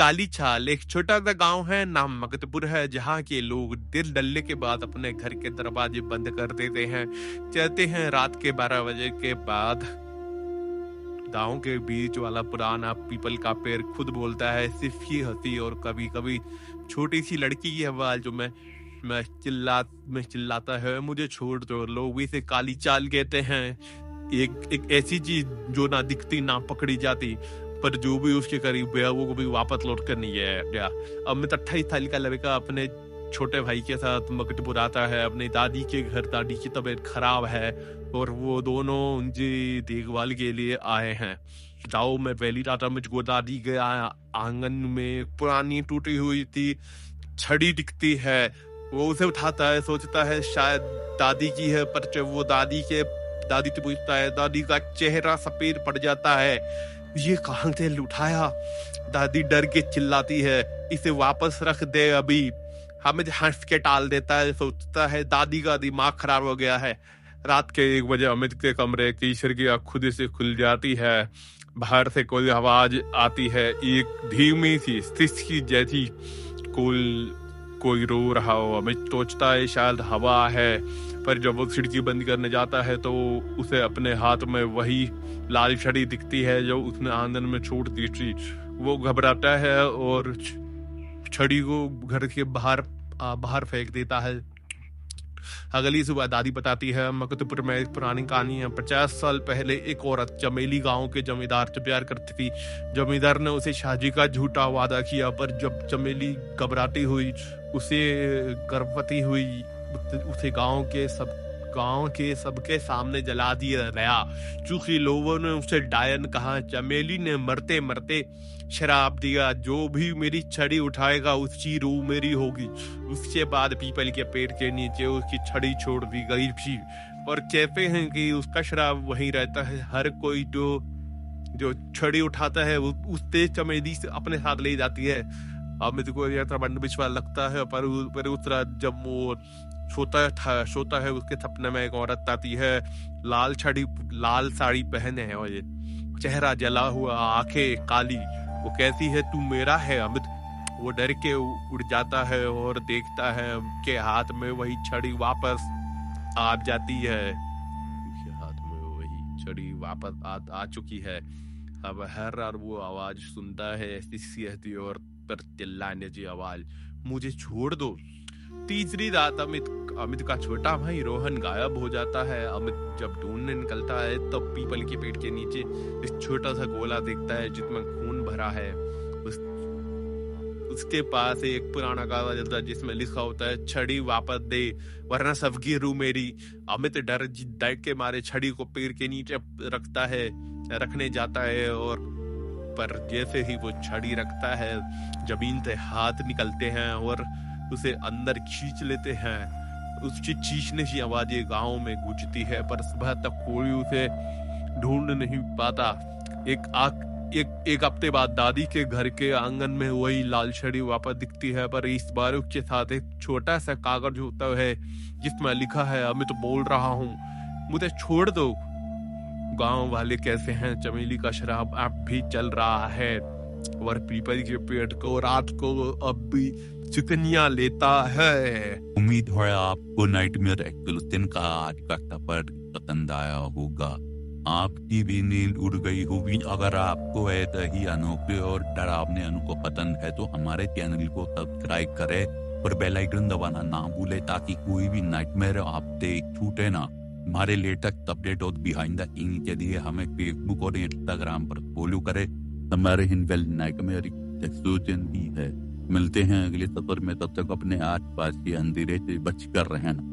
काली चाल एक छोटा सा गांव है, नाम मगतपुर है, जहाँ के लोग दिन डलने के बाद अपने घर के दरवाजे बंद कर देते हैं। कहते हैं रात के 12 बजे के बाद गांव के बीच वाला पुराना पीपल का पेड़ खुद बोलता है, सिर्फ ही हंसी और कभी कभी छोटी सी लड़की की आवाज जो मैं चिल्लाता है, मुझे छोड़ दो। लोग इसे काली चाल कहते हैं। एक ऐसी चीज जो ना दिखती ना पकड़ी जाती, पर जो भी उसके करीब गया वो कभी वापस लौट कर नहीं गया। अमित 28 साल का लड़का अपने छोटे भाई के साथ मगतपुर आता है अपनी दादी के घर। दादी की तबीयत खराब है और वो दोनों उनकी देखभाल के लिए आए हैं। गाँव में पहली रात मुझको दादी के आंगन में पुरानी टूटी हुई थी छड़ी दिखती है। वो उसे उठाता है, सोचता है शायद दादी की है, पर जब वो दादी से पूछता है, दादी का चेहरा सफेद पड़ जाता है। ये कहां से उठाया? दादी डर के चिल्लाती है, इसे वापस रख दे अभी। हमें हंस के टाल देता है, सोचता है दादी का दिमाग खराब हो गया है। रात के 1 बजे अमित के कमरे की खिड़कियां खुद से खुल जाती है। बाहर से कोई आवाज आती है, एक धीमी सी सिसकी जैसी, कोई रो रहा हो। अमित सोचता है शायद हवा है, पर जब वो खिड़की बंद करने जाता है तो उसे अपने हाथ में वही लाल छड़ी दिखती है जो उसने आंगन में छोड़ दी थी। वो घबराता है और छड़ी को घर के बाहर फेंक देता है। अगली सुबह दादी बताती है, मगतपुर में एक पुरानी कहानी है। 50 साल पहले एक औरत चमेली गांव के जमींदार से प्यार करती थी। जमींदार ने उसे शादी का झूठा वादा किया, पर जब चमेली घबराती हुई, उसे गर्भवती हुई, उसे गांव के सबके सामने जला दिया गया। चूंकि लोगों ने उसे डायन कहा, चमेली ने मरते मरते शराब दिया, जो भी मेरी छड़ी उठाएगा उसकी रूह मेरी होगी। उसके बाद पीपल के पेड़ के नीचे उसकी छड़ी छोड़ दी गई थी, और कहते हैं कि उसका शराब वहीं रहता है। हर कोई जो छड़ी उठाता है उससे चमेली से अपने साथ ले जाती है। अब मुझे को यह अंधविश्वास लगता है, पर उस रात जब वो सोता है उसके सपने में एक औरत आती है, लाल साड़ी पहने है और ये चेहरा जला हुआ, आंखें काली। वो कहती है, तू मेरा है अमित। वो डर के उड़ जाता है और देखता है के हाथ में वही छड़ी वापस आ जाती है। उसके हाथ में वही छड़ी वापस आ चुकी है। अब हर बार वो आवाज सुनता है, ऐसी और पर चिल्लाने की आवाज, मुझे छोड़ दो। तीसरी रात अमित का छोटा भाई रोहन गायब हो जाता है। अमित जब ढूंढने निकलता है तब पीपल के पेड़ के नीचे एक छोटा सा गोला दिखता है जिसमें खून भरा है। उसके पास एक पुराना कागज होता है जिसमें लिखा होता है, छड़ी वापस दे वरना सबकी रूह मेरी। अमित डर के मारे छड़ी को पेड़ के नीचे रखने जाता है, और पर जैसे ही वो छड़ी रखता है जमीन से हाथ निकलते हैं और उसे अंदर खींच लेते हैं। उसकी चीखने की आवाजें गांव में गूंजती है, पर सुबह तक कोई उसे ढूंढ नहीं पाता। एक हफ्ते बाद दादी के घर के आंगन में वही लाल छड़ी वापस दिखती है, पर इस बार उसके साथ एक छोटा सा कागज होता है जिसमें लिखा है, मैं तो बोल रहा हूँ, मुझे छोड़ दो। गांव वाले कैसे हैं, चमेली का शराब अब भी चल रहा है और पीपल के पेड़ को रात को अब भी चिकनिया लेता है। उम्मीद है आपको नाइटमेयर एक्सक्लूसिव का आज का सफर पसंद आया होगा। आपकी भी नींद उड़ गई होगी। अगर आपको ऐसा ही अनोखे और डरावने अनुभव पसंद है तो हमारे चैनल को सब्सक्राइब करें और बेल आइकन दबाना ना भूले ताकि कोई भी नाइटमेयर आपसे छूटे ना। हमारे लेटेस्ट अपडेट और बिहाइंड द सीन के लिए हमें फेसबुक और इंस्टाग्राम पर फॉलो करें। हमारे हिंदवेल नाइटमेयर एक्सक्लूसिव भी है। मिलते हैं अगले सफर में, तब तक अपने आस पास के अंधेरे से बच कर रहना।